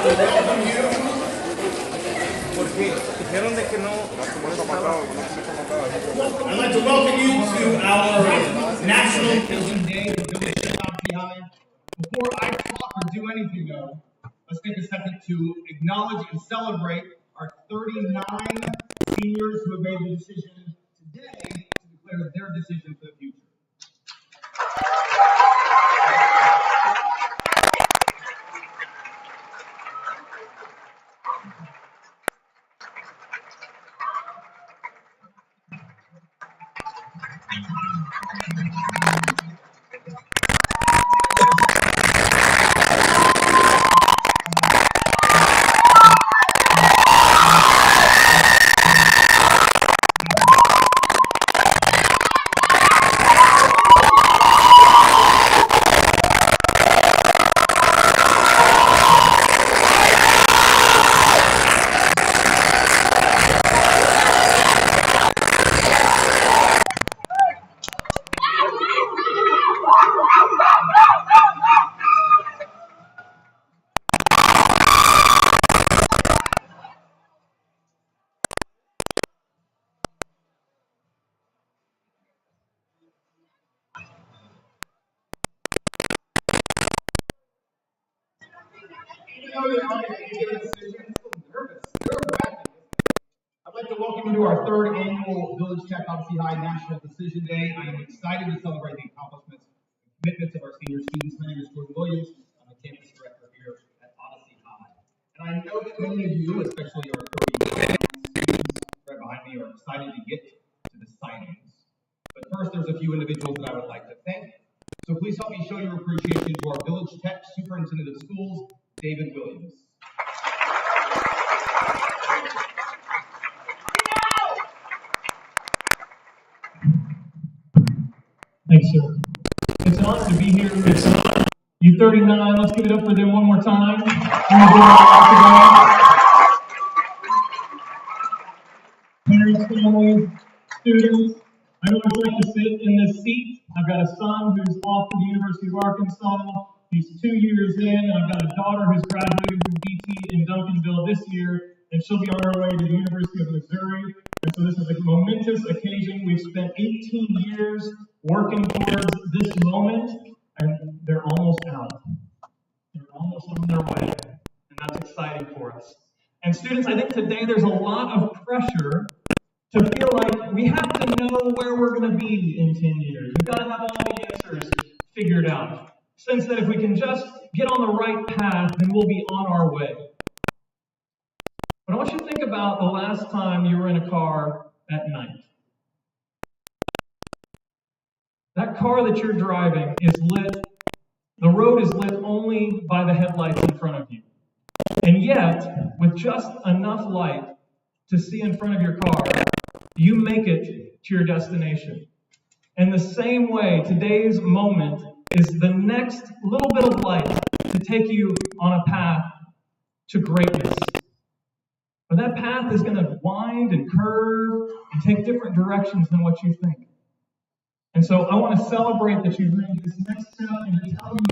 I'd like to welcome you to our National Vision Day for Village Odyssey High. Before I talk or do anything though, let's take a second to acknowledge and celebrate our 39 seniors who have made the decision today to declare their decision for the future. I'd like to welcome you to our third annual Village Tech Odyssey High National Decision Day. I am excited to celebrate the accomplishments and commitments of our senior students. My name is Jordan Williams. I'm the campus director here at Odyssey High. And I know that many of you, especially our 30 students right behind me, are excited to get to the signings. But first, there's a few individuals that I would like to thank. So please help me show your appreciation to our Village Tech Superintendent of Schools, David Williams. Thanks, sir. It's an honor to be here. It's an honor. You 39, let's give it up for them one more time. Parents, families, students. I know what it's like to sit in this seat. I've got a son who's off to the University of Arkansas. He's 2 years in, and I've got a daughter who's graduating from BT in Duncanville this year, and she'll be on her way to the University of Missouri. And so this is a momentous occasion. We've spent 18 years working towards this moment, and they're almost out. They're almost on their way, and that's exciting for us. And students, I think today there's a lot of pressure to feel like we have to know where we're going to be in 10 years. We've got to have all the answers figured out. Sense that if we can just get on the right path, then we'll be on our way. But I want you to think about the last time you were in a car at night. That car that you're driving is lit, the road is lit only by the headlights in front of you. And yet, with just enough light to see in front of your car, you make it to your destination. In the same way, today's moment is the next little bit of light to take you on a path to greatness. But that path is going to wind and curve and take different directions than what you think. And so I want to celebrate that you've made this next step and to tell you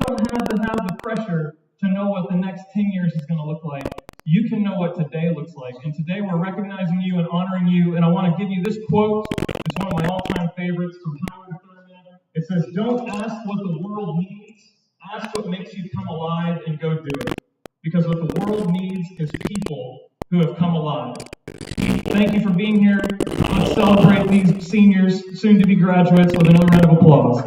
don't have to have the pressure to know what the next 10 years is going to look like. You can know what today looks like. And today we're recognizing you and honoring you. And I want to give you this quote. It's one of my all-time favorites from Howard Thurman. It says, "Don't ask what the world needs. Ask what makes you come alive and go do it. Because what the world needs is people who have come alive." Thank you for being here. Let's celebrate these seniors, soon-to-be graduates, with another round of applause.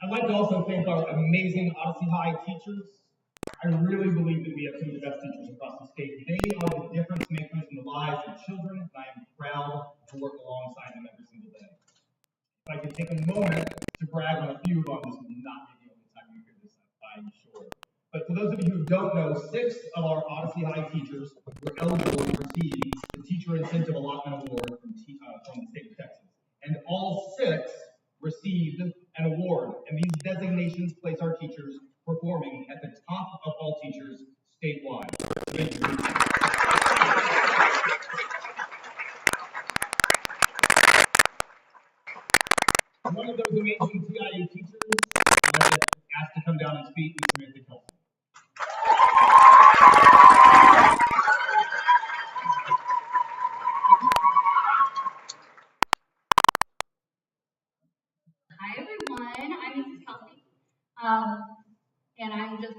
I'd like to also thank our amazing Odyssey High teachers. I really believe that we have some of the best teachers across the state. They are the difference makers in the lives of children, and I am proud to work alongside them every single day. If I could take a moment to brag on a few of them, this will not be the only time you hear this, I'm sure. But for those of you who don't know, 6 of our Odyssey High teachers were eligible to receive the Teacher Incentive Allotment Award from the state of Texas. And all 6 received an award, and these designations place our teachers performing at the top of all teachers statewide. Thank you. one of those amazing TIU teachers, I'd like to ask to come down and speak with Samantha Kelsey. Hi everyone, I'm Mrs. Kelsey, and I'm just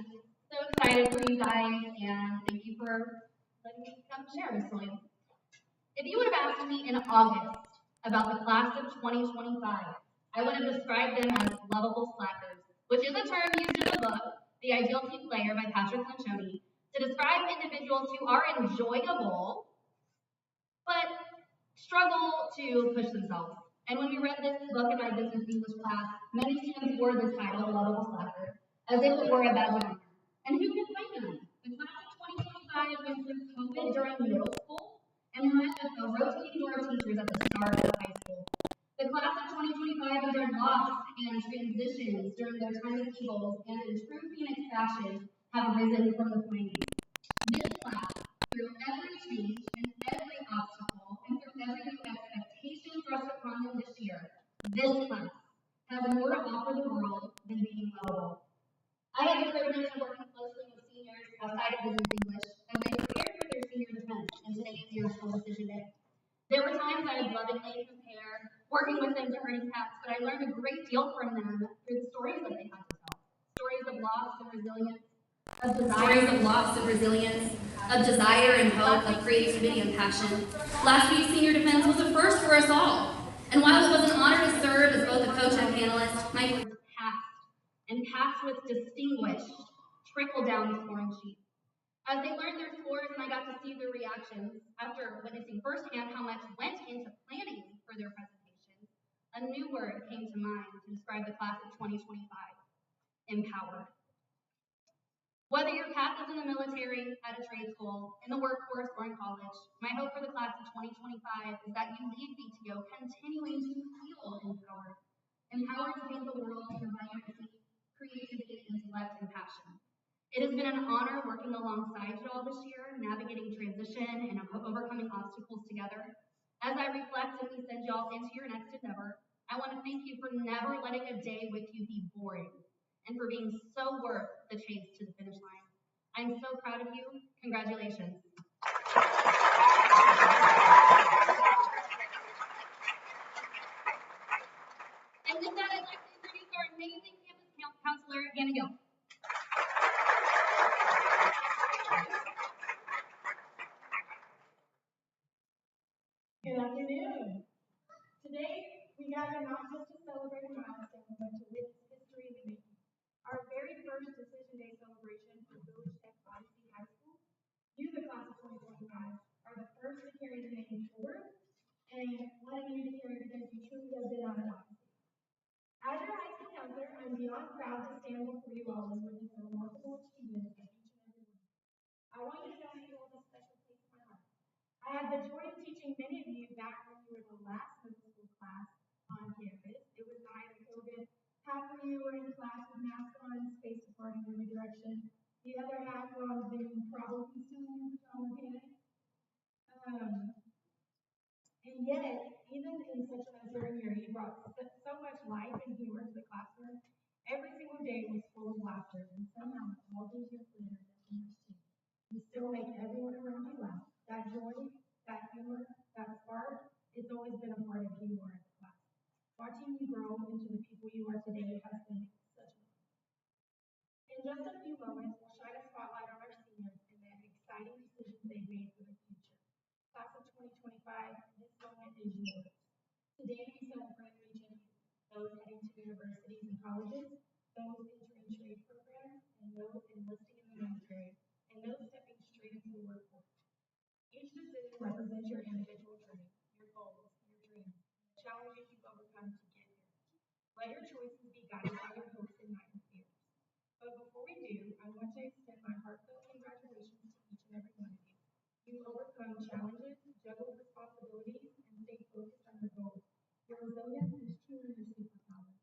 so excited for you guys, and thank you for letting me come share this with you. If you would have asked me in August about the class of 2025, I would have described them as lovable slackers, which is a term used in the book, The Ideal Team Player by Patrick Lencioni, to describe individuals who are enjoyable, but struggle to push themselves. And when we read this book in my business English class, many students wore this title, lovable slacker, as if it were a badge of honor. And who can blame them? The class of 2025 went through COVID during middle school and met with a rotating door of teachers at the start of high school. The class of 2025 endured loss and transitions during their time of evils, and in true Phoenix fashion, have risen from the flames. This class, through every change and every obstacle, and through every new expectation thrust upon them this year, this class has more to offer the world than being lovable. I had the privilege of working closely with seniors outside of business English as they prepared for their senior defense and today's year school decision day. There were times I would lovingly compare working with them to herding cats, but I learned a great deal from them through the stories that they had to tell. Stories of loss and resilience, of desire and hope, of creativity and passion. Last week's senior defense was a first for us all. And while it was an honor to serve as both a coach and panelist, my words passed with distinguished trickle down the scoring sheet. As they learned their scores and I got to see their reactions after witnessing firsthand how much went into planning for their presentations, a new word came to mind to describe the class of 2025, empowered. Whether your path is in the military, at a trade school, in the workforce, or in college, my hope for the class of 2025 is that you leave BTO continuing to feel empowered. Empowered to paint the world through vibrancy, creativity, intellect, and passion. It has been an honor working alongside you all this year, navigating transition and overcoming obstacles together. As I reflect and we send y'all into your next endeavor, I want to thank you for never letting a day with you be boring, and for being so worth the chase to the finish line. I'm so proud of you. Congratulations. And with that, I'd like to introduce our amazing campus counselor, Hannah Gill. Good afternoon. Today, we gather not just to celebrate a milestone, but to witness history in the making. Our very first Decision Day celebration for Village Tech Odyssey High School, you, the class of 2025, are the first to carry the name forward, and letting you to carry it because you truly have been on an Odyssey. As your high school counselor, I'm beyond proud to stand before you all and witness the remarkable achievements of each and every one. I want you to know you hold a special place in my heart. I had the joy of teaching many of you back when you were the last middle school class on campus. It was the height of COVID. Half of you were in class with masks on, spaced apart in every direction. The other half were on Zoom, probably still in pajama panic. And yet, even in such an uncertain year, you brought so much life and humor to the classroom. Every single day was full of laughter, and somehow all these years later, you still make everyone around you laugh. That joy, that humor, that spark, it's always been a part of who you are as a class. Watching you grow into the people you are today has been such an honor. In just a few moments, we'll shine a spotlight on our seniors and the exciting decisions they've made for the future. Class of 2025, this moment is yours. Today we celebrate each of you, those heading to universities and colleges, those entering trade programs, and those enlisting in the military, and those stepping straight into the workforce. Each decision represents your individual journey, your goals, your dreams, and the challenges you've overcome to get here. Let your choices be guided by your hopes and not your fears. But before we do, I want to extend my heartfelt congratulations to each and every one of you. You overcome challenges, juggled responsibilities, and stayed focused on your goals. Your resilience is truly your superpower,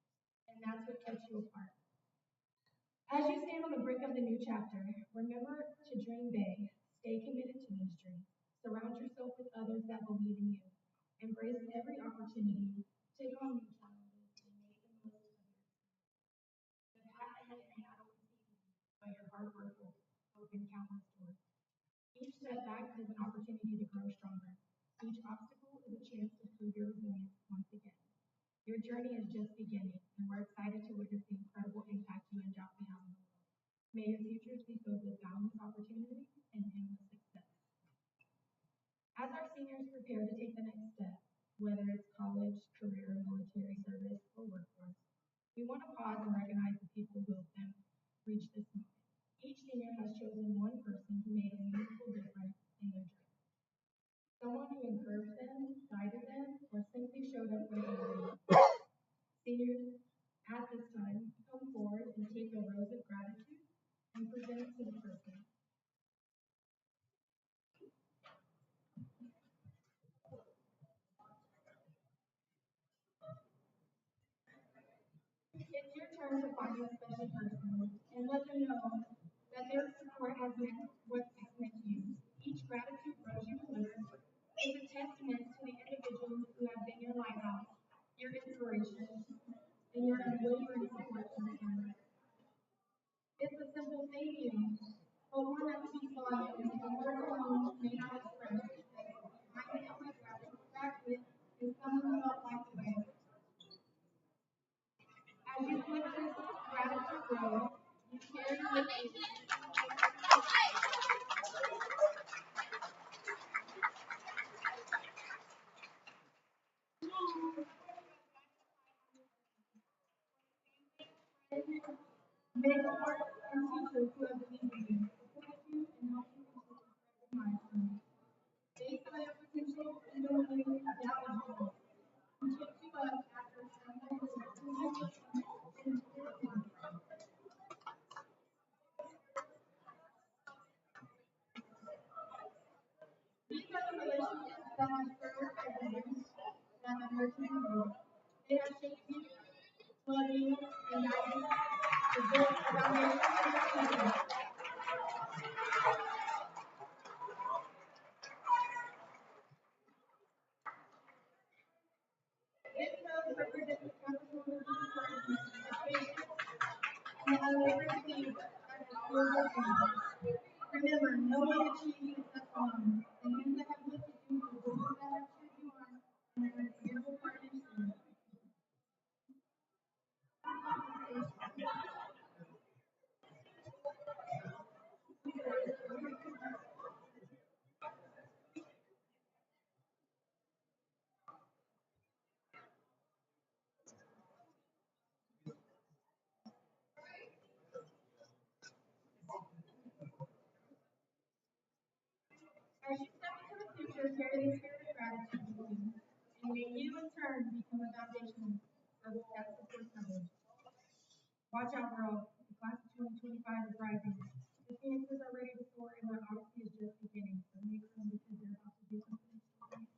and that's what sets you apart. As you stand on the brink of the new chapter, remember to dream big, stay committed to those dreams, surround yourself with others that believe in you, embrace every opportunity, take on new challenges, and open countless doors. Each setback is an opportunity to grow stronger. Each obstacle is a chance to prove your resilience once again. Your journey is just beginning, and we're excited to witness the incredible impact you and Joffrey have on the world. May your futures be filled with boundless opportunity and endless success. As our seniors prepare to take the next step, whether it's college, career, military service, or workforce, we want to pause and recognize the people who helped them reach this moment. Each senior has chosen one person who made a meaningful difference in their journey. Someone who encouraged them, guided them, or simply showed up when they needed. Seniors, at this time, come forward and take a rose of gratitude and present it to the person. It's your turn to find a special person and let them know that their support has meant what it's meant to you. Each gratitude rose you deliver is a testament to the individuals who have been your lighthouse, your inspiration, and your unwavering support for the family. It's a simple thank you, but one that speaks volumes and words alone may not express. I am my gratitude is someone who felt like the way. As you put this gratitude road, you carry with you. Mentors and teachers who have believed in you, supported you, and helped you reach this incredible milestone. They saw your potential even when you doubted yourself. Who picked you up after stumbling and these are the relationships that have served as the roots that have nurtured you. They have shaped you, led you, and guided you to build a foundation for your future. This rose represents the capital of encouragement, patience, and unwavering faith that has fueled your journey. Remember, no one achieves success alone. The hands that have lifted you, the voices that have cheered you on, and the unforgettable partnership. As you step into the future, carry the spirit of gratitude with you, and may you in turn become a foundation of that supports others. Watch out, world. The class of 2025 is rising. The Phoenixes are ready to soar, and their Odyssey is just beginning. So make room because they're about to do something extraordinary.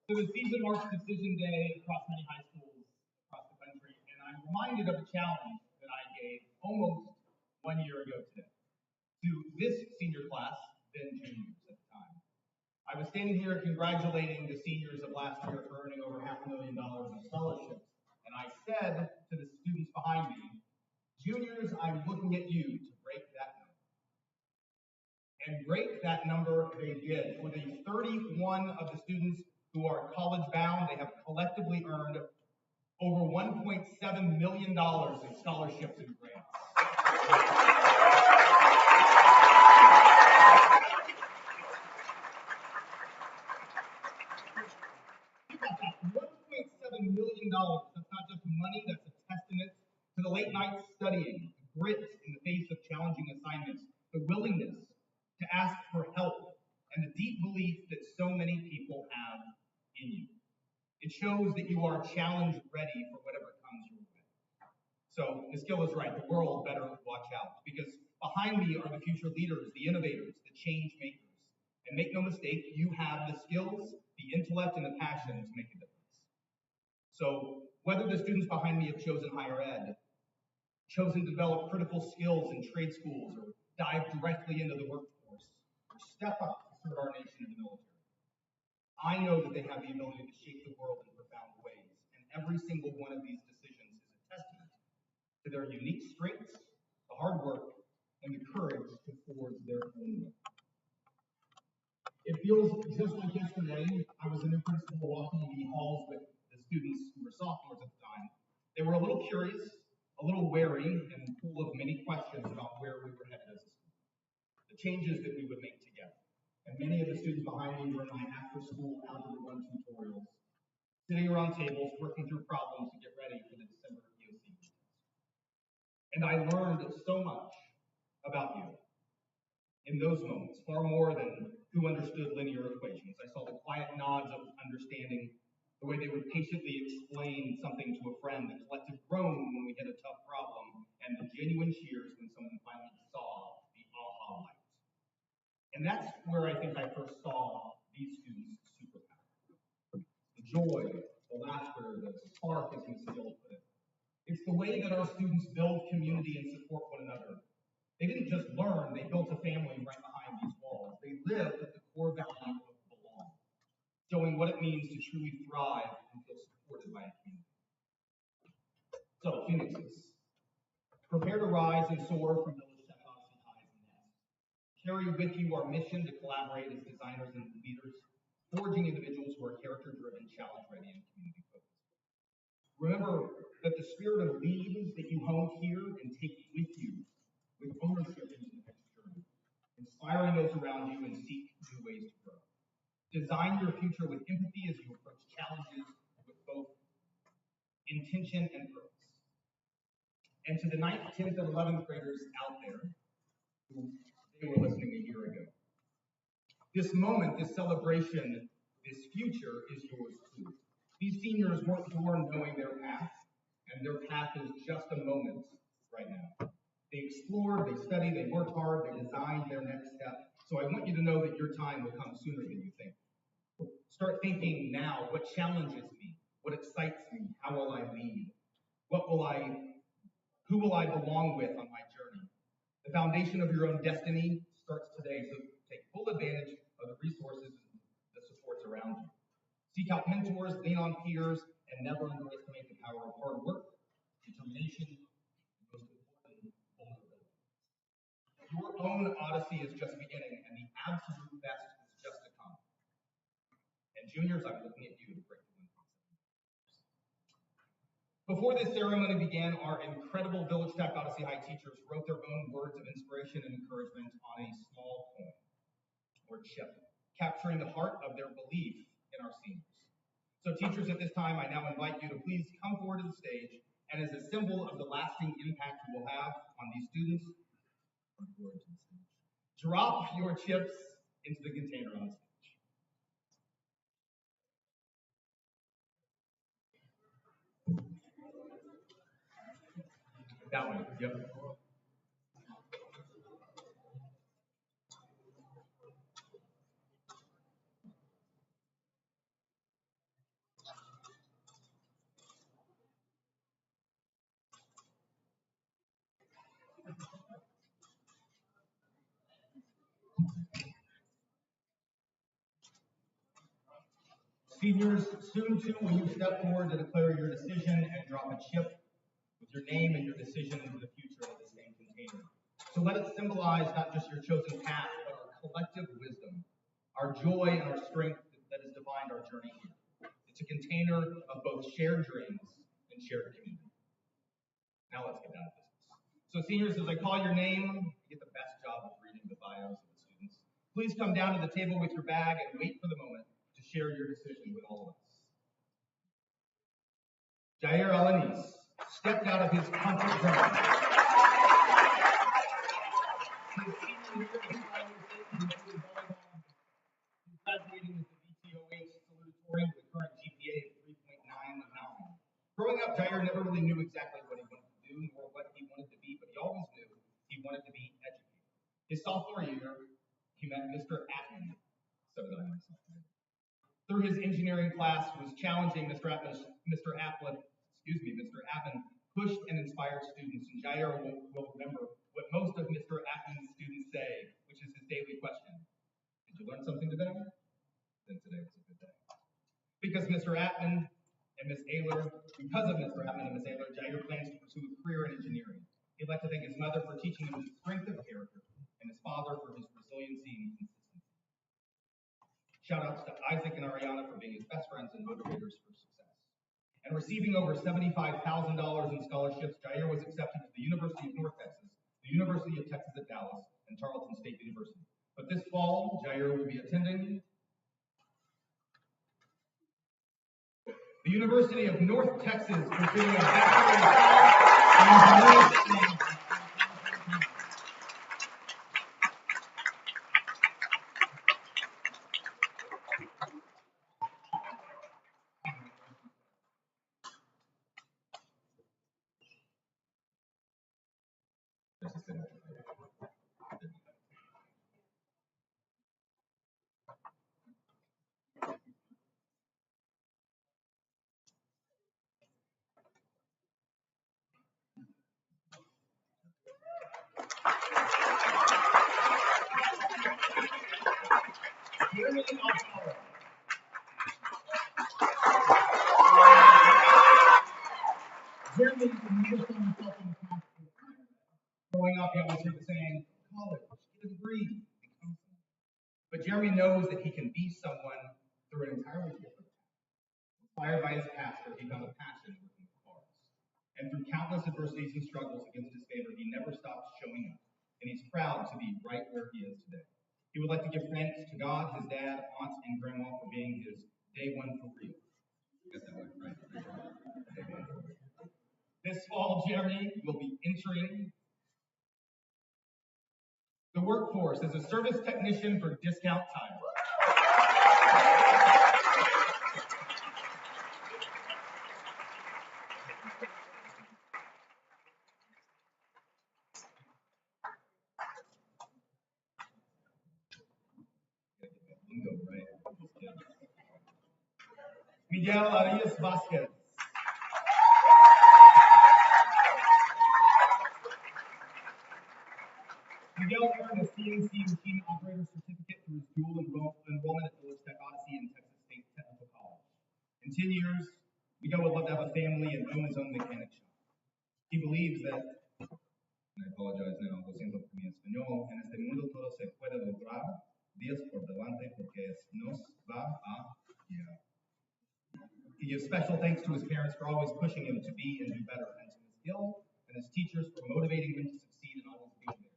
So the season marks Decision Day across many high schools across the country, and I'm reminded of a challenge that I gave almost 1 year ago today to this senior class, then juniors at the time. I was standing here congratulating the seniors of last year for earning over $500,000 in scholarships, and I said to the students behind me, juniors, I'm looking at you to break that number. And break that number they did. For the 31 of the students who are college bound, they have collectively earned over $1.7 million in scholarships and grants. $1.7 million. That's not just money, that's a testament to the late night studying, the grit in the face of challenging assignments, the willingness to ask for help, and the deep belief that so many people have in you. It shows that you are challenge ready for whatever comes your way. So Ms. Gill is right, the world better watch out, because behind me are the future leaders, the innovators, the change makers. And make no mistake, you have the skills, the intellect, and the passion to make a difference. So whether the students behind me have chosen higher ed, chosen to develop critical skills in trade schools, or dive directly into the workforce, or step up to serve our nation in the military, I know that they have the ability to shape the world in profound ways, and every single one of these decisions is a testament to their unique strengths, the hard work, and the courage to forge their own way. It feels just like yesterday. I was a new principal walking the halls with the students who were sophomores at the time. They were a little curious, a little wary, and full of many questions about where we were headed as a school, the changes that we would make together. And many of the students behind me were in my after-school Algebra 1 tutorials, sitting around tables, working through problems to get ready for the December EOC test. And I learned so much about you in those moments, far more than who understood linear equations. I saw the quiet nods of understanding, the way they would patiently explain something to a friend, the collective groan when we hit a tough problem, and the genuine cheers when someone finally saw the aha light. And that's where I think I first saw these students' superpower. The joy, the laughter, the spark, as Ms. Hill put it. It's the way that our students build community and support one another. They didn't just learn, they built a family right behind these walls. They lived at the core value of belong, showing what it means to truly thrive and feel supported by a community. So, Phoenixes, prepare to rise and soar from Village Tech Odyssey highs and nests. Carry with you our mission to collaborate as designers and leaders, forging individuals who are character-driven, challenge-ready, and community-focused. Remember that the spirit of lead that you hone here and take with you, with ownership into the next journey, inspiring those around you and seek new ways to grow. Design your future with empathy as you approach challenges with both intention and purpose. And to the 9th, 10th, and 11th graders out there, who they were listening a year ago, this moment, this celebration, this future is yours too. These seniors weren't born knowing their path, and their path is just a moment right now. They explored, they studied, they worked hard, they designed their next step. So I want you to know that your time will come sooner than you think. Start thinking now, what challenges me? What excites me? How will I lead? Who will I belong with on my journey? The foundation of your own destiny starts today, so take full advantage of the resources and the supports around you. Seek out mentors, lean on peers, and never underestimate the power of hard work, determination, and most important, vulnerability. Your own Odyssey is just beginning, and the absolute best is just to come. And juniors, I'm looking at you to break the 1.7. Before this ceremony began, our incredible Village Tech Odyssey High teachers wrote their own words of inspiration and encouragement on a small coin, or chip, capturing the heart of their belief in our seniors. So teachers, at this time, I now invite you to please come forward to the stage, and as a symbol of the lasting impact you will have on these students, come forward to the stage. Drop your chips into the container on the stage. That one, yep. Seniors, soon too will you step forward to declare your decision and drop a chip with your name and your decision into the future of the same container. So let it symbolize not just your chosen path, but our collective wisdom, our joy and our strength that has defined our journey here. It's a container of both shared dreams and shared community. Now let's get down to business. So seniors, as I call your name, you get the best job of reading the bios of the students. Please come down to the table with your bag and wait for the moment to share your decision with all of us. Jair Alanis stepped out of his comfort zone. He's graduating with the VTOH salutatorian with a current GPA of 3.99. Growing up, Jair never really knew exactly what he wanted to do nor what he wanted to be, but he always knew he wanted to be educated. His sophomore year, he met Mr. Atman. Through his engineering class was challenging Mr. Atman pushed and inspired students, and Jair will remember what most of Mr. Atman's students say, which is his daily question. Did you learn something today? Then today was a good day. Because of Mr. Atman and Miss Ayler, Jair plans to pursue a career in engineering. He'd like to thank his mother for teaching him his strength of character and his father for his resiliency and consistency. Shout outs to Isaac and Ariana for being his best friends and motivators for success. And receiving over $75,000 in scholarships, Jair was accepted to the University of North Texas, the University of Texas at Dallas, and Tarleton State University. But this fall, Jair will be attending the University of North Texas, pursuing a Bachelor of Science in Engineering. Jeremy never saw himself in the classroom. Growing up, he always heard the saying, college, get a degree, become someone. But Jeremy knows that he can be someone through an entirely different path. Inspired by his pastor, he found a passion working with cars. And through countless adversities and struggles against his favor, he never stopped showing up. And he's proud to be right where he is today. He would like to give thanks to God, his dad, aunt, and grandma for being his day one for real. Get that right? Day one for real. This fall, Jeremy will be entering the workforce as a service technician for Discount Tire. Miguel Arias Vasquez. Miguel earned a CNC machine operator certificate through his dual enrollment at Odyssey and Texas State Technical College. In 10 years, Miguel would love to have a family and own his own mechanic shop. He believes that, and I apologize now, lo siento por mi español, en este mundo todo se puede lograr, días por delante porque nos va a llegar. He gives special thanks to his parents for always pushing him to be and do better, and to his skill, and his teachers for motivating him to succeed and always being there.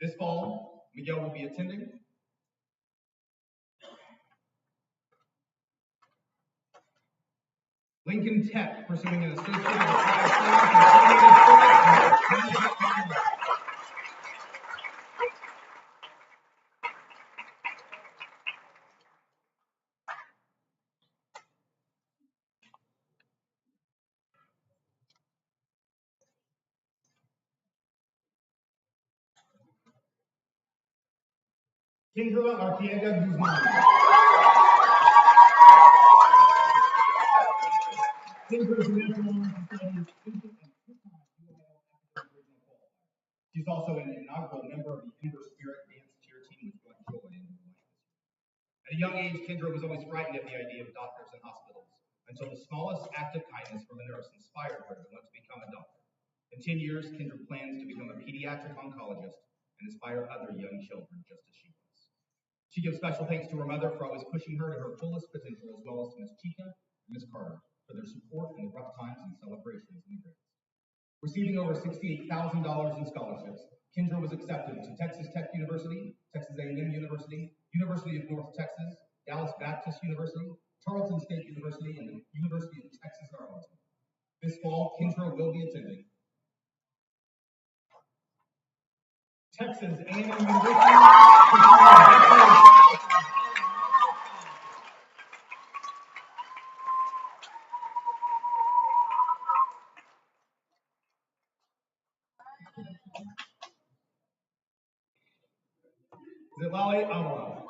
This fall, Miguel will be attending Lincoln Tech, pursuing an associate of applied science and management. Kendra Arteaga Guzman. Kendra is a National Honor Society student and two-time UIL academic regional qualifier. She's also an inaugural member of the Inner Spirit dance cheer team with Joy in Atlanta. At a young age, Kendra was always frightened at the idea of doctors and hospitals, until the smallest act of kindness from a nurse inspired her to want to become a doctor. In 10 years, Kendra plans to become a pediatric oncologist and inspire other young children just as she was. She gives special thanks to her mother for always pushing her to her fullest potential, as well as to Miss Chica and Miss Carter for their support in the rough times and celebrations in the grades. Receiving over $68,000 in scholarships, Kendra was accepted to Texas Tech University, Texas A&M University, University of North Texas, Dallas Baptist University, Tarleton State University, and the University of Texas at Arlington. This fall, Kendra will be attending Texas A&M University. Zilali Amala.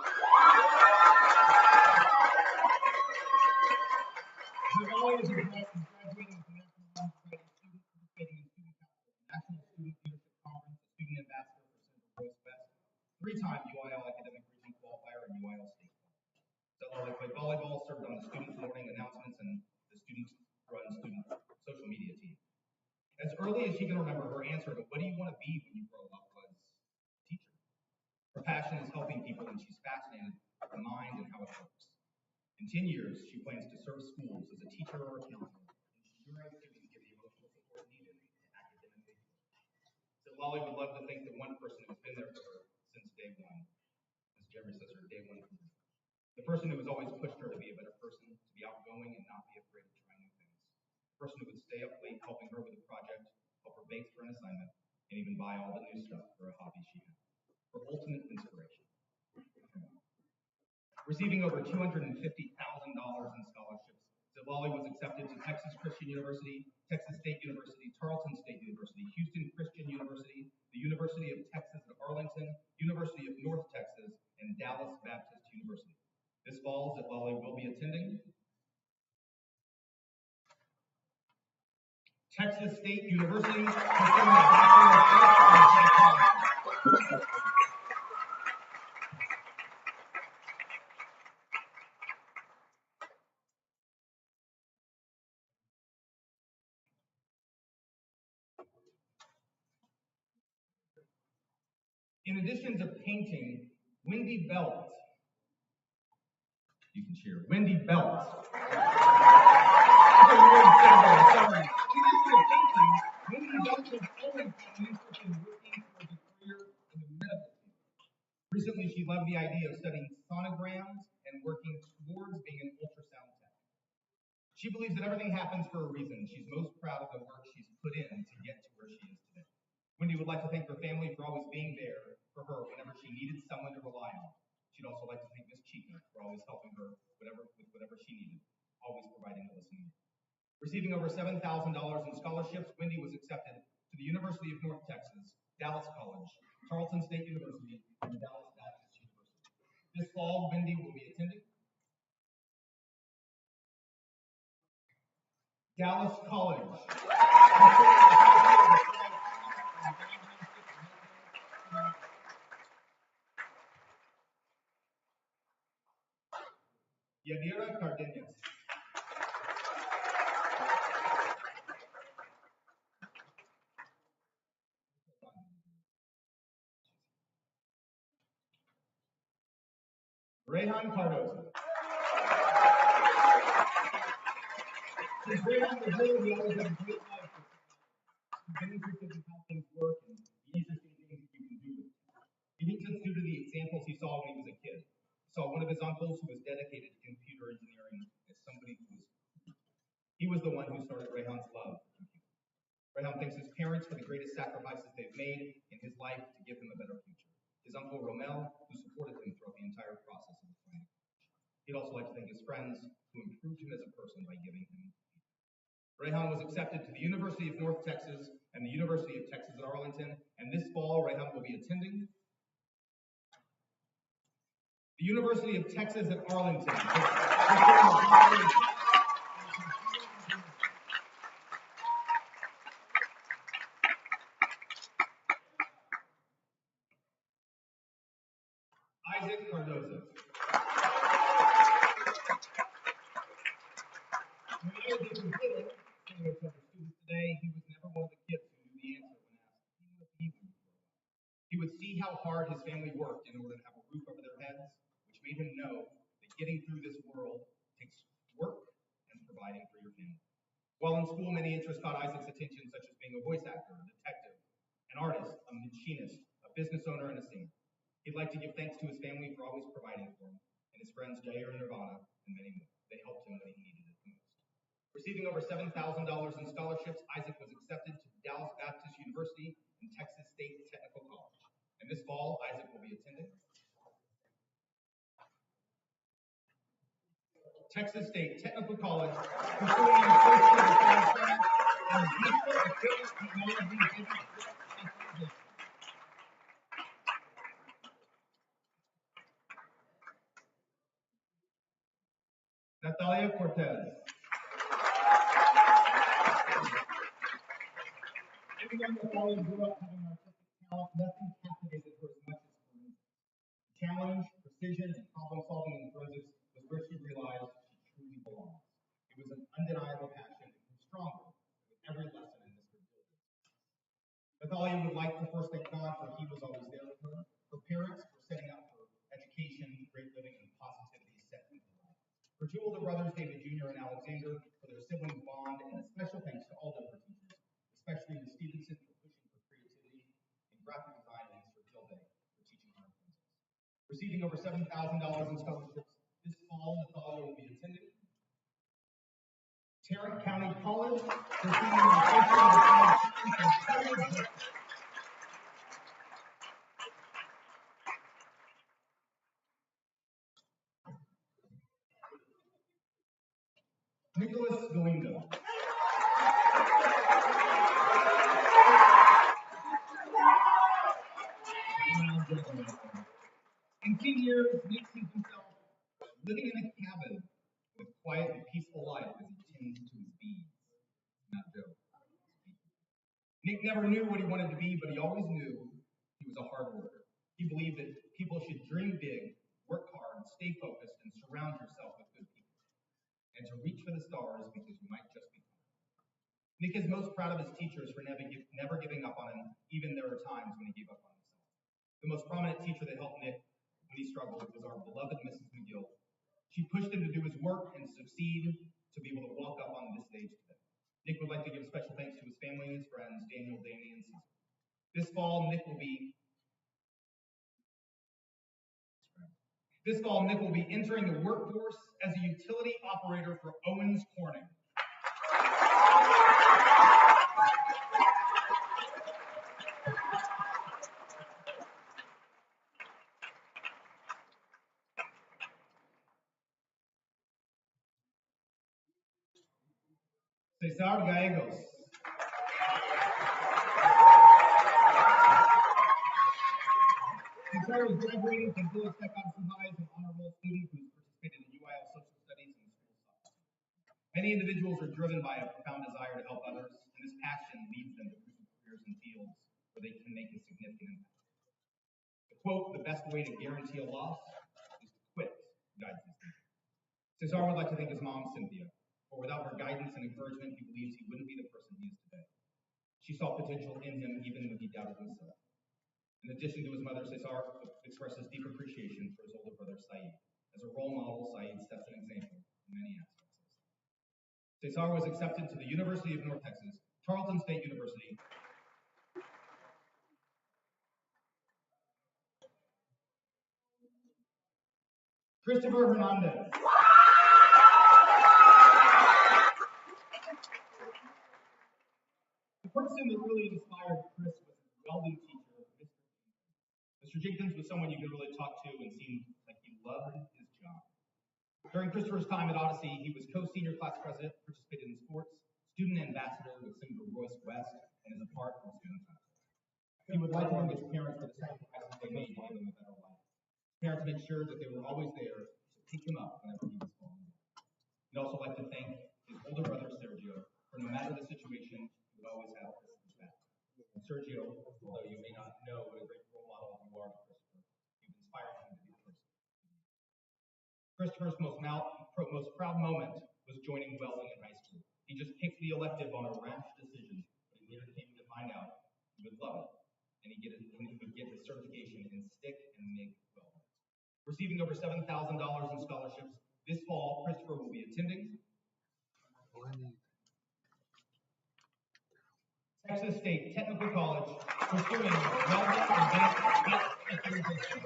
Zilali is a graduate and graduating with the National Honor Society student participating in Student Council, National Student Leadership Conference, a student ambassador for Central Coast West, three-time UIL academic region qualifier and UIL state qualifier. Zilali played volleyball, served on the student morning announcements and the student-run student social media team. As early as she can remember, her answer to what do you want to be when you grow up was teacher. Her passion is helping people, and she's fascinated with the mind and how it works. In 10 years, she plans to serve schools as a teacher or a counselor, ensuring students get the emotional support needed to academically grow. So Lolly would love to think that one person who's been there for her since day one, as Jeremy says, her day one career. The person who has always pushed her to be a better person, to be outgoing and not be afraid to try new things. The person who would stay up late helping her with a project, help her bake for an assignment, and even buy all the new stuff for a hobby she had. Her ultimate inspiration. Receiving over $250,000 in scholarships, Zalali was accepted to Texas Christian University, Texas State University, Tarleton State University, Houston Christian University, the University of Texas at Arlington, University of North Texas, and Dallas Baptist University. This fall, Zalali will be attending Texas State University, pursuing a Bachelor of Arts in Psychology. In addition to painting, Wendy Belt, you can cheer, Wendy Belt. Sorry. In addition to painting, Wendy Belt has always had an interest in working towards a career in the medical field. Recently, she loved the idea of studying sonograms and working towards being an ultrasound tech. She believes that everything happens for a reason. She's most proud of the work she's put in to get to where she is today. Wendy would like to thank her family for always being there for her whenever she needed someone to rely on. She'd also like to thank Miss Cheetah for always helping her with whatever she needed, always providing a listening ear. Receiving over $7,000 in scholarships, Wendy was accepted to the University of North Texas, Dallas College, Tarleton State University, and Dallas Baptist University. This fall, Wendy will be attending Dallas College. Yadira Cardenas. Rehan Cardozo. Since Rehan was little, he always had a great life. He's been interested in how things work and the interesting things that you can do with them. He thinks it's due to the examples he saw when he was a kid. He saw one of his uncles who was dedicated to computer engineering as somebody who was. He was the one who started Rehan's love for computing. Rehan thanks his parents for the greatest sacrifices they've made in his life to give him a better future. His uncle Romel, who supported him throughout the entire process of applying. He'd also like to thank his friends who improved him as a person by giving him. Rehan was accepted to the University of North Texas and the University of Texas at Arlington, and this fall, Rehan will be attending the University of Texas at Arlington. Isaac Cardozo. When I was a computer, sitting with other students today, he was never one of the kids who knew the answer when asked, "Who would be when you grow up?" He would see how hard his family worked in order to have a roof over their heads, which made him know that getting through this world takes work and providing for your family. While in school, many interests caught Isaac's attention, such as being a voice actor, a detective, an artist, a machinist, a business owner, and a singer. He'd like to give thanks to his family for always providing for him, and his friends Jair and Nirvana, and many more. They helped him when he needed it the most. Receiving over $7,000 in scholarships, Isaac was accepted to Dallas Baptist University and Texas State Technical College. And this fall, Isaac will be attending Texas State Technical College, pursuing an associate of science in digital equipment technology business. Natalia Cortez. Even though Natalia grew up having artistic talent, nothing captivated her as much as forensics. Challenge, precision, and problem solving in forensics was where she realized she truly belongs. It was an undeniable passion and grew stronger with every lesson in Mr. Gilbert. Natalia would like to first thank God for he was always there with her. Her parents were setting up for education, great living, and positivity set in her life. Her two older brothers, David Jr. and Alexander, for their siblings' bond, and a special thanks to all of her teachers, especially Ms. Stevenson for pushing for creativity in graphic design and Mr. Gilday for teaching art principles. Receiving over $7,000 in scholarships this fall, Natalia will be attending Tarrant County College, receiving an associate. Nicholas Galindo. In teen years, Nick sees himself living in a cabin with quiet and peaceful life as he tends to his bees. Not Joe. Nick never knew what he wanted to be, but he always knew he was a hard worker. He believed that people should dream big, work hard, stay focused, and surround yourself with good people. And to reach for the stars because you might just be. Nick is most proud of his teachers for never giving up on him, even there were times when he gave up on himself. The most prominent teacher that helped Nick when he struggled was our beloved Mrs. McGill. She pushed him to do his work and succeed to be able to walk up on this stage today. Nick would like to give special thanks to his family and his friends, Daniel, Danny, and Caesar. This fall, Nick will be entering the workforce as a utility operator for Owens Corning. Cesar Gallegos. Cesar is graduating from Village Tech Odyssey High as an honor roll student who's participated in UIL social studies and school science. Many individuals are driven by a profound desire to help others, and this passion leads them to pursue careers in fields where they can make a significant impact. The quote, "The best way to guarantee a loss is to quit," guides this thinking. Cesar would like to thank his mom, Cynthia, for without her guidance and encouragement, he believes he wouldn't be the person he is today. She saw potential in him even when he doubted himself. In addition to his mother, Cesar expresses deep appreciation for his older brother, Saeed. As a role model, Saeed sets an example in many aspects. Cesar was accepted to the University of North Texas, Tarleton State University. Christopher Hernandez. The person that really inspired Chris was his welding teacher, Mr. Jenkins was someone you could really talk to and seemed like he loved his job. During Christopher's time at Odyssey, he was co-senior class president, participated in sports, student ambassador with Senator Royce West, and is a part of student council. He would like to thank his parents for the sacrifices they made to give him a better life. Parents made sure that they were always there to pick him up whenever he was falling. He'd also like to thank his older brother, Sergio, for no matter the situation, he would always have his back. And Sergio, although you may not know what a great role model you are to Christopher, you've inspired him to be the person. Christopher's most proud moment was joining welding in high school. He just picked the elective on a rash decision, but he later came to find out he would love it, and he would get his certification in stick and MIG welding. Receiving over $7,000 in scholarships, this fall, Christopher will be attending Texas State Technical College, pursuing welding advanced specialization.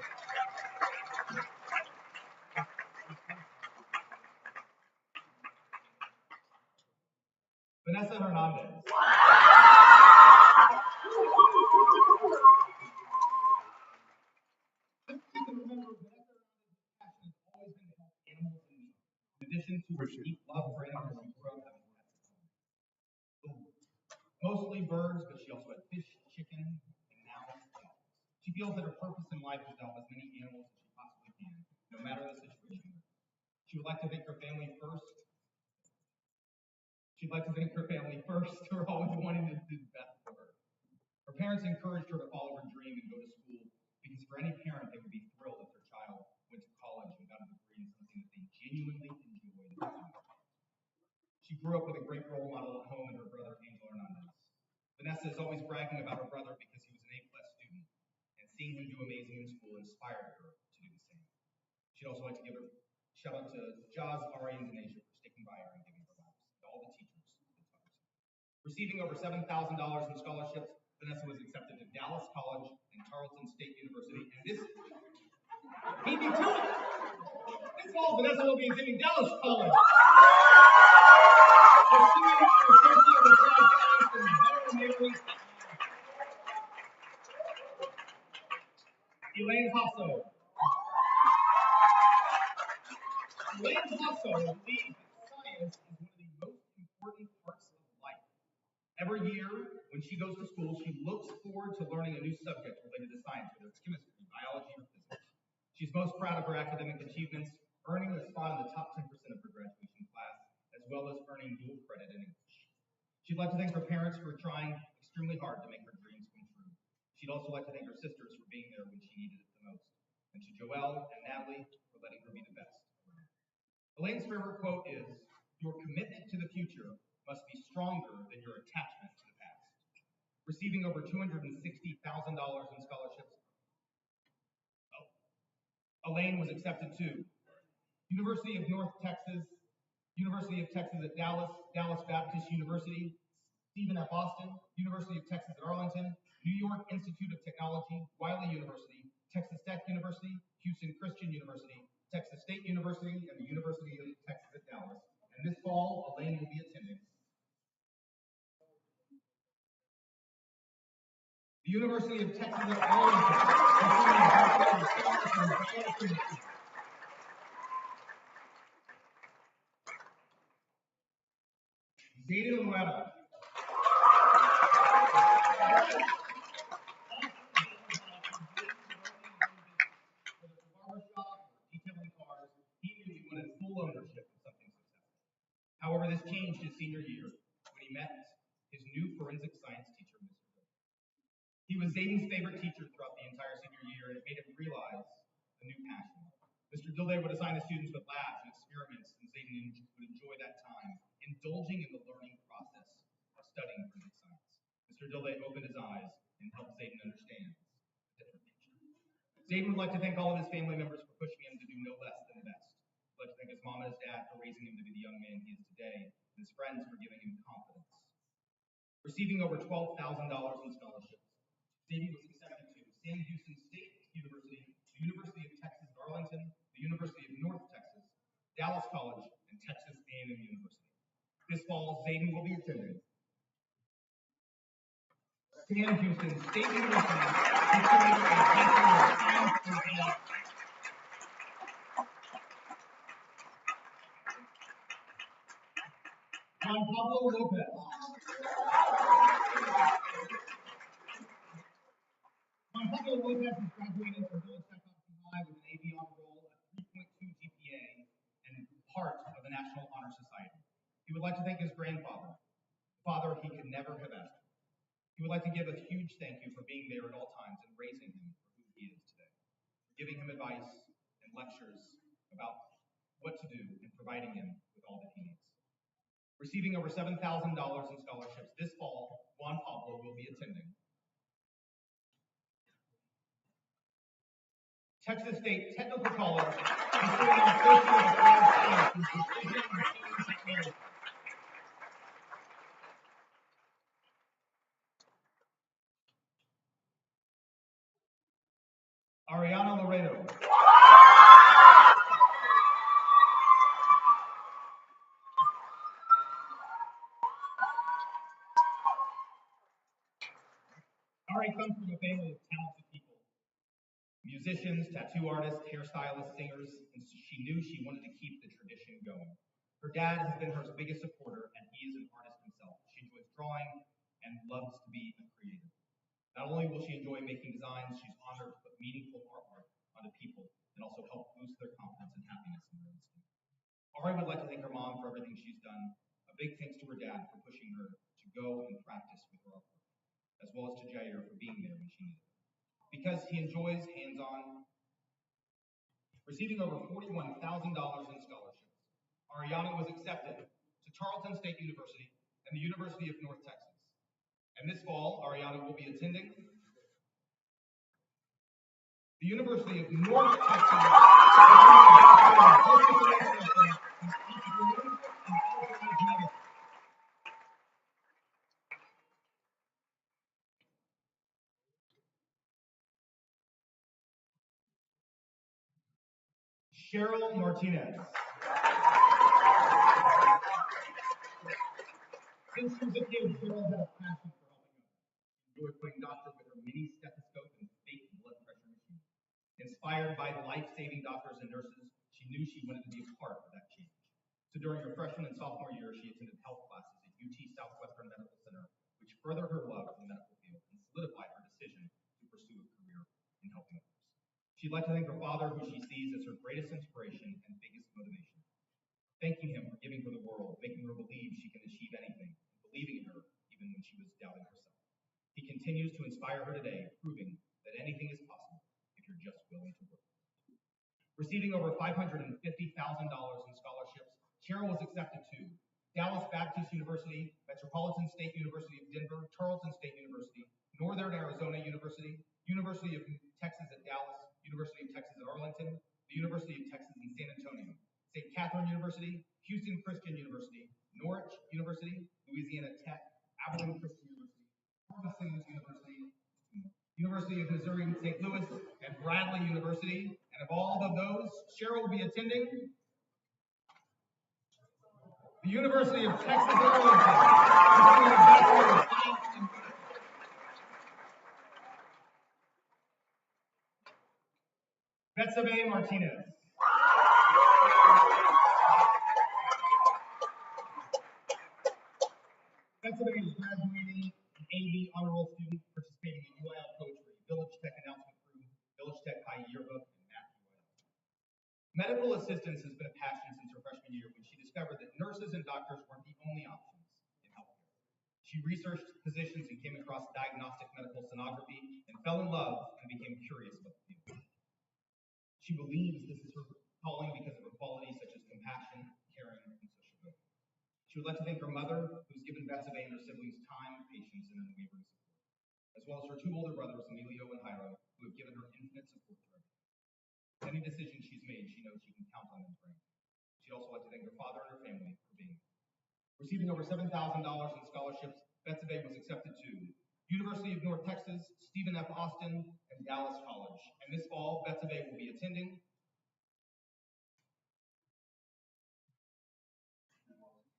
Vanessa Hernandez. In addition to her deep love for animals, she grew up having pets at home. Mostly birds, but she also had fish, chicken, and now dogs. She feels that her purpose in life is to help as many animals as she possibly can, no matter the situation. She would like to thank her family first. Who are always wanting to do the best for her. Her parents encouraged her to follow her dream and go to school, because for any parent, they would be thrilled if their child went to college and got a degree in something that they grew up with a great role model at home in her brother, Angel Hernandez. Vanessa is always bragging about her brother because he was an A-plus student, and seeing him do amazing in school inspired her to do the same. She'd also like to give a shout out to Jaz, Ari, and Denasia for sticking by her and giving her lives, and all the teachers that taught her. Receiving over $7,000 in scholarships, Vanessa was accepted to Dallas College and Tarleton State University, and this beat me to it. This fall, Vanessa will be attending Dallas College. Elaine Hasso. Elaine Hasso believes that science is one of the most important parts of life. Every year, when she goes to school, she looks forward to learning a new subject related to science, whether it's chemistry, biology, or physics. She's most proud of her academic achievements, earning a spot in the top 10% of her graduation class, as well as earning dual credit in English. She'd like to thank her parents for trying extremely hard to make her dreams come true. She'd also like to thank her sisters for being there when she needed it the most, and to Joelle and Natalie for letting her be the best. Elaine's favorite quote is, "Your commitment to the future must be stronger than your attachment to the past." Receiving over $260,000 in scholarships, Elaine was accepted to University of North Texas, University of Texas at Dallas, Dallas Baptist University, Stephen F. Austin, University of Texas at Arlington, New York Institute of Technology, Wiley University, Texas Tech University, Houston Christian University, Texas State University, and the University of Texas at Dallas. And this fall, Elaine will be attending the University of Texas at Arlington. Zayden Loretta. Detailing cars, he knew he wanted full ownership of something successful. However, this changed his senior year when he met his new forensic science teacher, Mr. Bill. He was Zayden's favorite teacher throughout the entire senior year, and it made him realize a new passion. Mr. Dilday would assign the students with labs and experiments, and Zayden would enjoy that time, indulging in the learning process of studying forensic science. Mr. Dilday opened his eyes and helped Zayden understand a different nature. Zayden would like to thank all of his family members for pushing him to do no less than the best. He'd like to thank his mom and his dad for raising him to be the young man he is today, and his friends for giving him confidence. Receiving over $12,000 in scholarships, Zayden was accepted to Sam Houston State University, the University of Texas at Arlington, the University of North Texas, Dallas College, and Texas A&M University. This fall, Zayden will be attending Sam Houston State University, Juan Pablo Lopez. Juan Pablo Lopez is graduating from Village Technology High with an AB honor roll, a 3.2 GPA, and part of the National Honor Society. He would like to thank his grandfather, the father he could never have asked for. He would like to give a huge thank you for being there at all times and raising him for who he is today, giving him advice and lectures about what to do and providing him with all that he needs. Receiving over $7,000 in scholarships this fall, Juan Pablo will be attending Texas State Technical College, pursuing an Associate of Applied Science in Precision and Technology. Ariana Laredo. Ari comes from a family of talented people. Musicians, tattoo artists, hairstylists, singers, and she knew she wanted to keep the tradition going. Her dad has been her biggest supporter, and he is an artist himself. She enjoys drawing and loves to be a creative. Not only will she enjoy making designs, she's honored to put meaningful artwork onto people and also help boost their confidence and happiness in their instinct. Ari would like to thank her mom for everything she's done. A big thanks to her dad for pushing her to go and practice with her artwork, as well as to Jair for being there when she needed it. Because he enjoys hands-on, receiving over $41,000 in scholarships, Ariana was accepted to Tarleton State University, and the University of North Texas. And this fall, Ariana will be attending the University of North Texas. Cheryl Martinez. Since she was a kid, Cheryl had a passion for helping others. She enjoyed playing doctor with her mini stethoscope and fake blood pressure machine. Inspired by the life-saving doctors and nurses, she knew she wanted to be a part of that change. So during her freshman and sophomore year, she attended health classes at UT Southwestern Medical Center, which furthered her love for the medical field and solidified her decision to pursue a career in helping others. She'd like to thank her father, who she sees as her greatest inspiration and biggest motivation, thanking him for giving her the world, making her believe she can achieve anything, and believing in her even when she was doubting herself. He continues to inspire her today, proving that anything is possible if you're just willing to work. Receiving over $550,000 in scholarships, Cheryl was accepted to Dallas Baptist University, Metropolitan State University of Denver, Tarleton State University, Northern Arizona University, University of Texas at Dallas, University of Texas at Arlington, the University of Texas in San Antonio, St. Catherine University, Houston Christian University, Norwich University, Louisiana Tech, Abilene Christian University, Ferguson University, University of Missouri St. Louis, and Bradley University. And of all of those, Cheryl will be attending the University of Texas at Arlington, pursuing a Bachelor of Science in Betsabe Martinez. Betsabe is graduating an AV honor roll student, participating in UIL poetry, Village Tech announcement crew, Village Tech High yearbook, and math UIL. Medical assistance has been a passion since her freshman year when she discovered that nurses and doctors weren't the only options in healthcare. She researched positions and came across diagnostic medical sonography and fell in love and became curious about the field. She believes this is her calling because of her qualities such as compassion, caring, and sociability. She would like to thank her mother, who's given Betsabe and her siblings time, patience, and unwavering support, as well as her two older brothers, Emilio and Jairo, who have given her infinite support throughout. Any decision she's made, she knows she can count on them for anything. She'd also like to thank her father and her family for being there. Receiving over $7,000 in scholarships, Betsabe was accepted to University of North Texas, Stephen F. Austin, and Dallas College. And this fall, Betsabe will be attending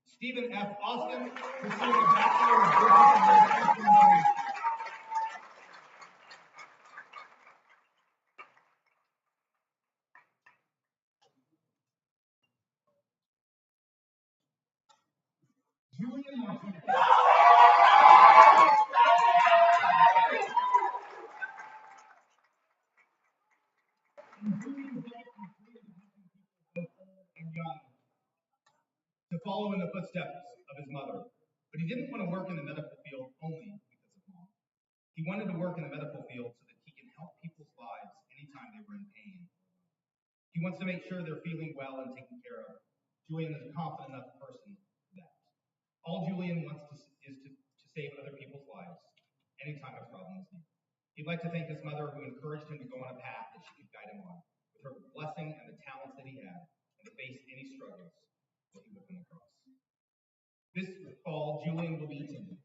Stephen F. Austin, pursuing a Bachelor of Business Administration. Julian Martinez. And young to follow in the footsteps of his mother. But he didn't want to work in the medical field only because of mom. He wanted to work in the medical field so that he can help people's lives anytime they were in pain. He wants to make sure they're feeling well and taken care of. Julian is a confident enough person for that. All Julian wants is to save other people's lives anytime a problem is needed. He'd like to thank his mother, who encouraged him to go on a path that she could guide him on, with her blessing and the talents that he had, and to face any struggles that he would come across. This fall, Julian will be attending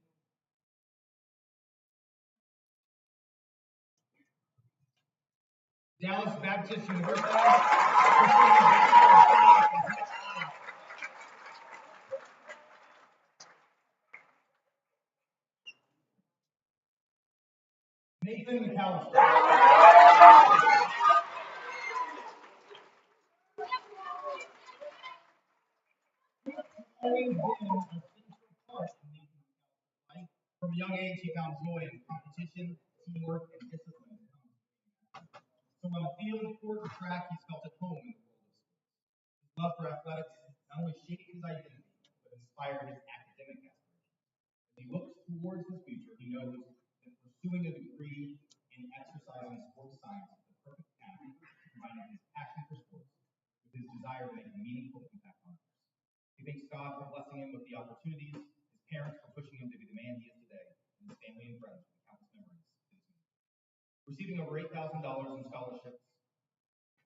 Dallas Baptist University. Nathan McAllister. Always been a central part in Nathan McAllister's life. From a young age, he found joy in competition, teamwork, and discipline. So on the field, court, and track, he's felt at home in the world of sports. His love for athletics not only shaped his identity, but inspired his academic aspirations. As he looks towards his future, he knows that pursuing a degree in exercise and sports science is the perfect path, combining his passion for sports with his desire to make a meaningful impact on others. He thanks God for blessing him with the opportunities, his parents for pushing him to be the man he is today, and his family and friends for the countless memories. Receiving over $8,000 in scholarships,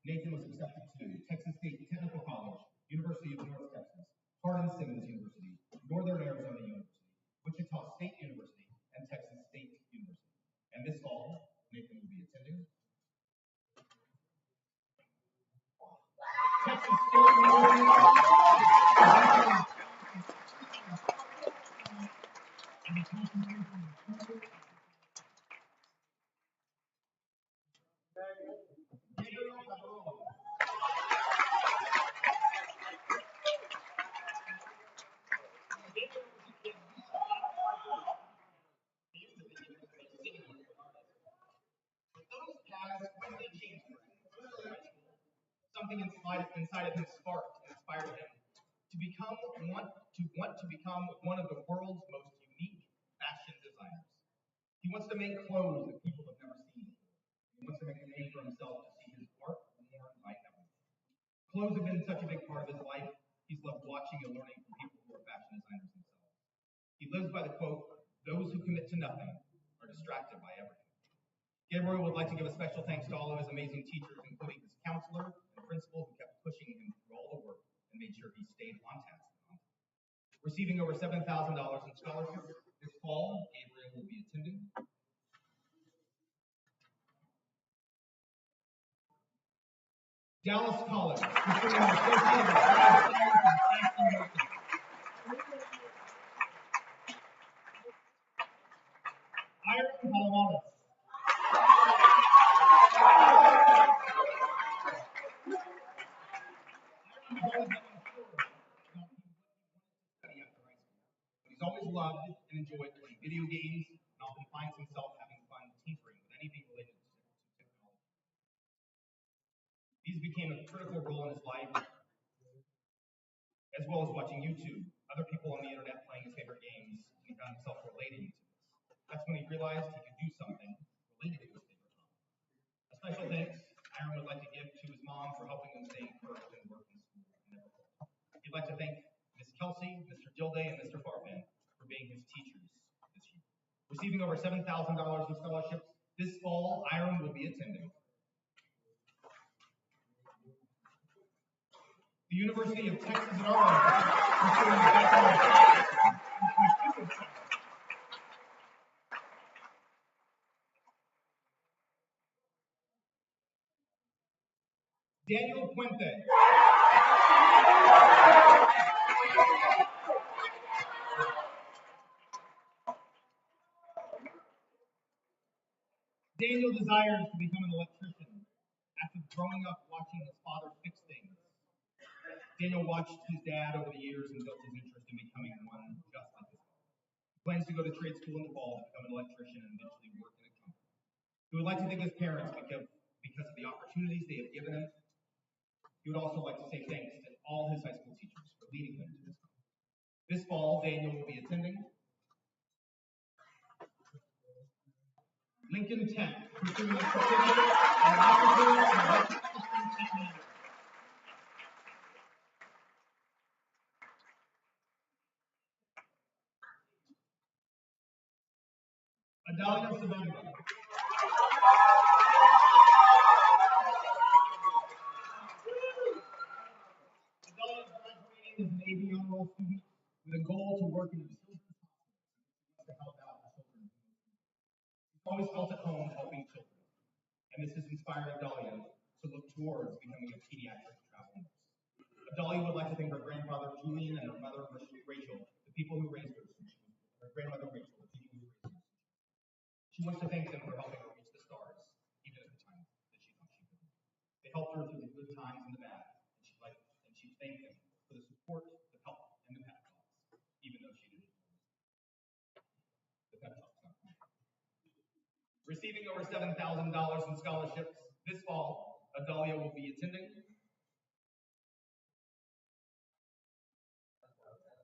Nathan was accepted to Texas State Technical College, University of North Texas, Hardin-Simmons University, Northern Arizona University, Wichita State University, and Texas State University. And this fall, Nathan will be attending Texas State University. Something inside of him sparked and inspired him to want to become one of the world's most unique fashion designers. He wants to make clothes that people have never seen before. He wants to make a name for himself to see his work worn by everyone. Clothes have been such a big part of his life. He's loved watching and learning from people who are fashion designers themselves. He lives by the quote, "Those who commit to nothing are distracted by everything." Gabriel would like to give a special thanks to all of his amazing teachers, including his counselor and principal, who kept pushing him through all the work and made sure he stayed on task. Receiving over $7,000 in scholarships this fall, Gabriel will be attending Dallas College, pursuing an associate of applied science and fashion marketing. Iron Palomares. He's always loved and enjoyed playing video games and often finds himself having fun tinkering with anything related to technology. These became a critical role in his life, as well as watching YouTube, other people on the internet playing his favorite games, and he found himself relating to this. That's when he realized he could do something related to his favorite hobby. A special thanks Aaron would like to give to his mom for helping him stay encouraged and work in school. He'd like to thank Ms. Kelsey, Mr. Dilday, and Mr. Farfan for being his teachers this year. Receiving over $7,000 in scholarships, this fall, Iron will be attending the University of Texas at Arlington, pursuing a Bachelor of Science in Computer Science. Daniel Puente. Daniel desires to become an electrician after growing up watching his father fix things. Daniel watched his dad over the years and built his interest in becoming one just like his father. He plans to go to trade school in the fall to become an electrician and eventually work in a company. He would like to thank his parents because of the opportunities they have given him. He would also like to say thanks to all his high school teachers for leading him to this company. This fall, Daniel will be attending Lincoln Tech, pursuing a certificate in electrical and electric system technology. Adalia Sabanga. Adalia is graduating as an Navy honor roll student with a goal to work in the children's hospital to help out the children. She's always felt at home helping children, and this has inspired Adalia to look towards becoming a pediatric travel nurse. Adalia would like to thank her grandfather Julian and her mother Rachel, the people who raised her. Her grandmother Rachel, the people who raised her. She wants to thank them for helping her reach the stars, even at the times that she thought she couldn't. They helped her through the good times and the bad, and she thanked them for the support, the help, and the pep talks, even though she didn't. The pep talks, not me. Receiving over $7,000 in scholarships this fall, Adalia will be attending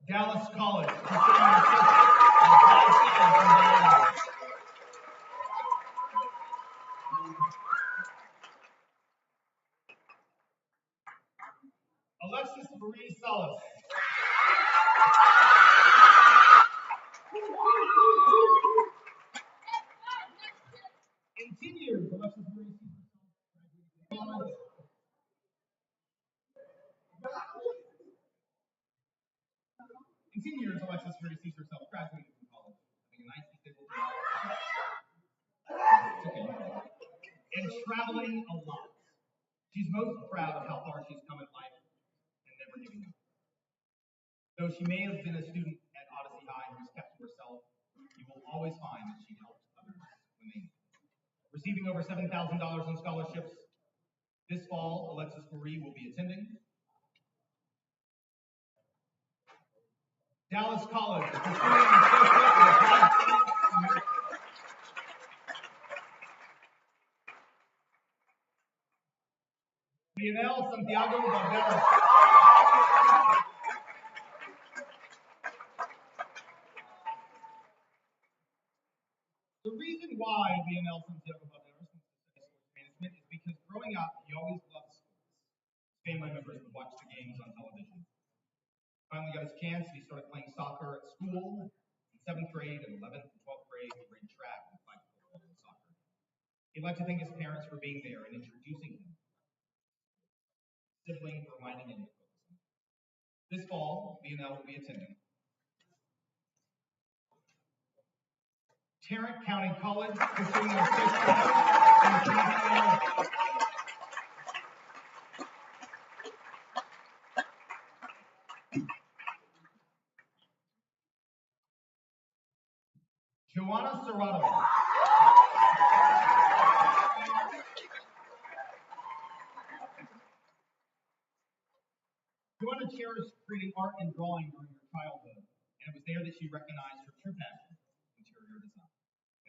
Dallas College, pursuing an associate in applied science and biology. Alexis Marie Salas. 18 years, Alexis Marie sees herself graduating from college. In senior years, Alexis Marie sees herself graduating from college, having a nice, stable job, and traveling a lot. She's most proud of how far she's come in life and never giving up. Though she may have been a student at Odyssey High who was kept to herself, you will always find that she helped others when they needed. Receiving over $7,000 in scholarships, this fall, Alexis Marie will be attending Dallas College, pursuing an associate in applied science. Lionel Santiago Valderas. The reason why Lionel Santiago Valderas wants to study sports management is because growing up, he always loved sports. Family members would watch the games on television. Finally got his chance, and he started playing soccer at school. In 7th grade, and 11th and 12th grade, he ran track and flag football and soccer. He'd like to thank his parents for being there and introducing him. Sibling for reminding him to focus on. This fall, Lionel will be attending Tarrant County College, pursuing an associate in international. Joanna Serrato. Joanna cherished creating art and drawing during her childhood, and it was there that she recognized her true passion, interior design.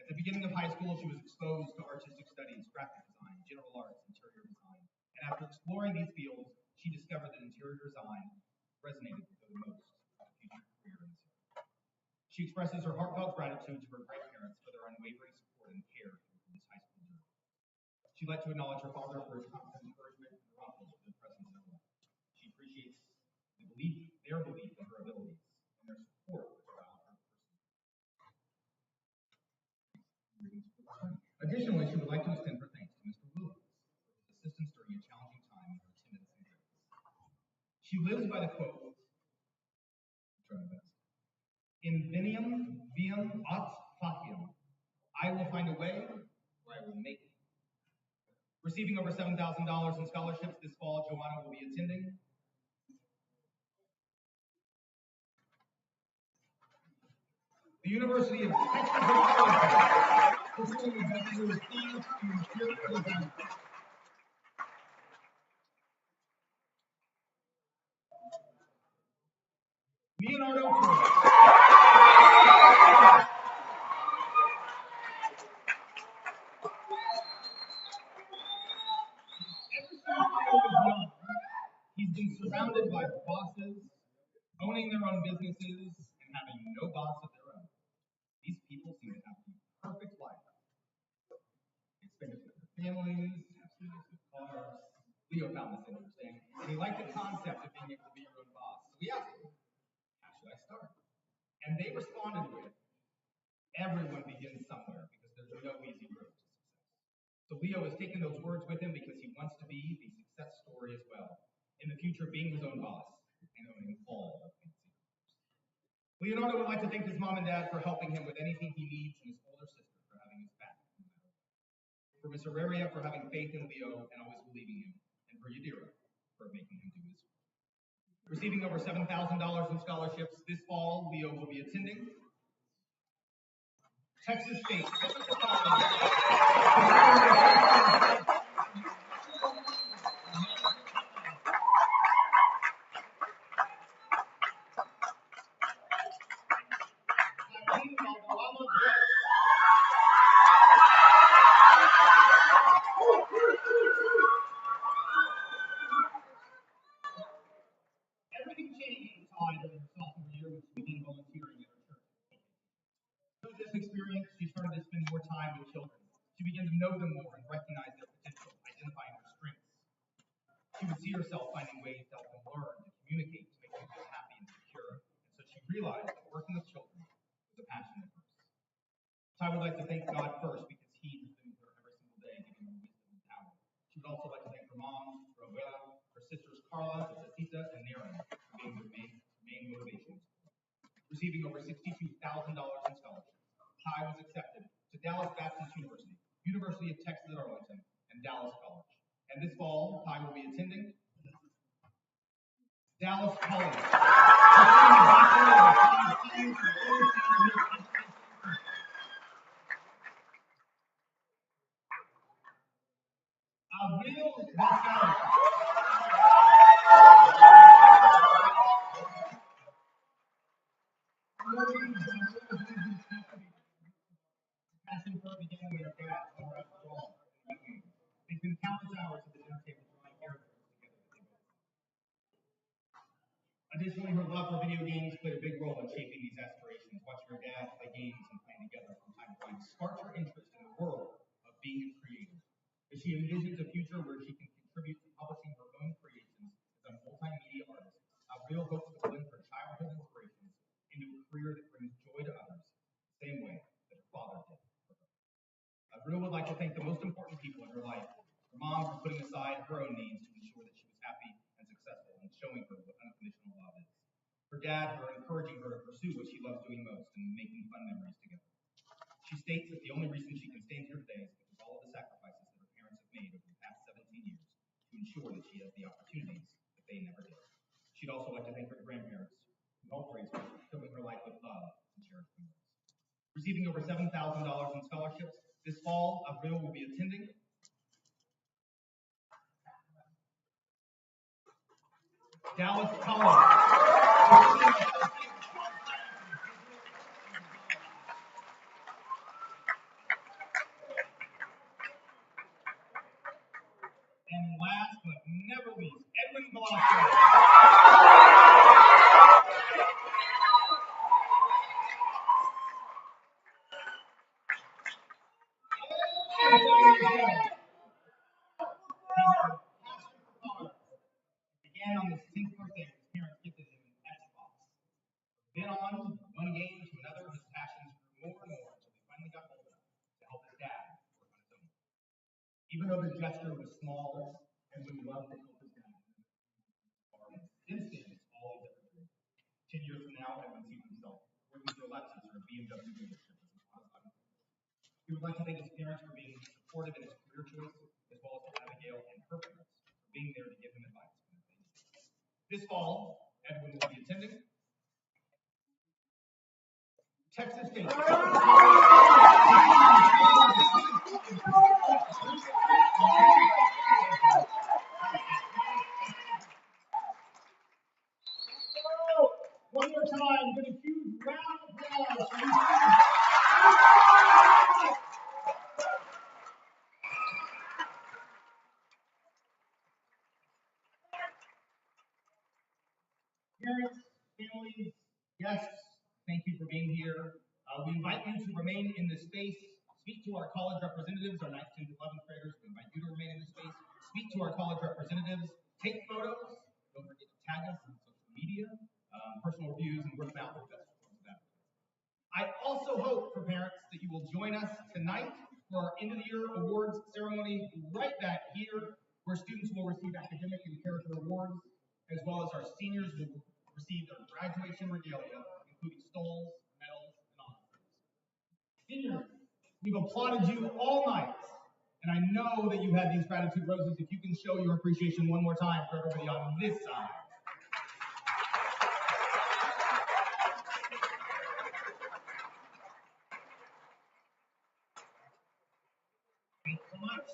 At the beginning of high school, she was exposed to artistic studies, graphic design, general arts, interior design, and after exploring these fields, she discovered that interior design resonated with her the most for the future career in this area. She expresses her heartfelt gratitude to her great parents for their unwavering support and care through this high school journey. She'd like to acknowledge her father for his constant encouragement and her uncles for their presence in her life. She appreciates their belief in her abilities and their support throughout her personal. Additionally, she would like to extend her thanks to Mr. Williams for his assistance during a challenging time in her attendance and grades. She lives by the quote, try my best, in veniam viam aut faciam. I will find a way, or I will make it. Receiving over $7,000 in scholarships this fall, Joanna will be attending the University of Texas at Austin, pursuing a Bachelor of Science in Interior Design. Leonardo Torres. Ever since Leo was young, he's been surrounded by bosses, owning their own businesses, and having no boss of their own. These people seem to have the perfect life. They spend it with their families, have some nice new cars. Leo found this interesting, and he liked the concept of being able to be your own boss. So we asked him, how should I start? And they responded with, everyone begins somewhere because there's no easy road to success. So Leo has taken those words with him because he wants to be the success story as well. In the future, being his own boss and owning all of fancy cars. Leonardo would like to thank his mom and dad for helping him with anything he needs, and his older sister for having his back. For Miss Aurelia for having faith in Leo and always believing him, and for Yadira for making him do his work. Receiving over $7,000 in scholarships this fall, Leo will be attending Texas State. Everything changed for Ty during her sophomore year when she began volunteering at her church. Through this experience, she started to spend more time with children. She began to know them more and recognize their potential, identifying their strengths. She would see herself finding ways to help them learn, to communicate, to make them feel happy and secure. And so she realized that working with children was a passion of hers. Ty would like to thank God first because he has been with her ever She would also like to thank her mom, Roberta, her sisters Carla, Tita, and Naren for being her main motivations. Receiving over $62,000 in scholarships, Kai was accepted to Dallas Baptist University, University of Texas at Arlington, and Dallas College. And this fall, Kai will be attending Dallas College. Real Passion for began with her dad, after all. They spent countless hours at the dinner table drawing characters together. Additionally, her love for video games played a big role in shaping these aspirations. Watching her dad play games and playing together from time to time sparked her interest in the world of being a creator. As she envisions a future where she can contribute to publishing her own creations as a multimedia artist, Avril hopes to blend her childhood inspirations into a career that brings joy to others, the same way that her father did for her. Avril would like to thank the most important people in her life, her mom for putting aside her own needs to ensure that she was happy and successful and showing her what unconditional love is. Her dad for encouraging her to pursue what she loves doing most and making fun memories together. She states that the only reason she can stand here today is because of all of the sacrifices that her parents have made over the past 17 years to ensure that she has the opportunities that they never did. She'd also like to thank her grandparents who helped raise her, filling her life with love and cherished memories. Receiving over $7,000 in scholarships, this fall, Avril will be attending Dallas College. And last but never least, Edwin Velasquez. Began on his 10th birthday when his parents gifted him an Xbox. Then on, one game to another, his passions grew more and more until he finally got old enough to help his dad work on his own. Even though the gesture was small, and we loved to help his dad, since then, it's all he's ever dreamed. 10 years from now, Edwin sees himself working for Lexus or a BMW dealership as an honest. He would like to thank his parents for being supportive in his career choice, as well as to Abigail and her parents for being there to give him advice. This fall, Edwin will be attending Texas State. One more time, give a huge round of applause for these parents, families, guests, thank you for being here. We invite you to remain in this space. Speak to our college representatives, our 9th, 10th, 11th graders. We invite you to remain in this space. Speak to our college representatives. Take photos. Don't forget to tag us on social media, personal reviews, and word of mouth. I also hope for parents that you will join us tonight for our end of the year awards ceremony right back here, where students will receive academic and character awards, as well as our seniors will receive their graduation regalia, including stoles, medals, and honors. Seniors, we've applauded you all night, and I know that you had these gratitude roses. If you can show your appreciation one more time for everybody on this side. Thanks so much.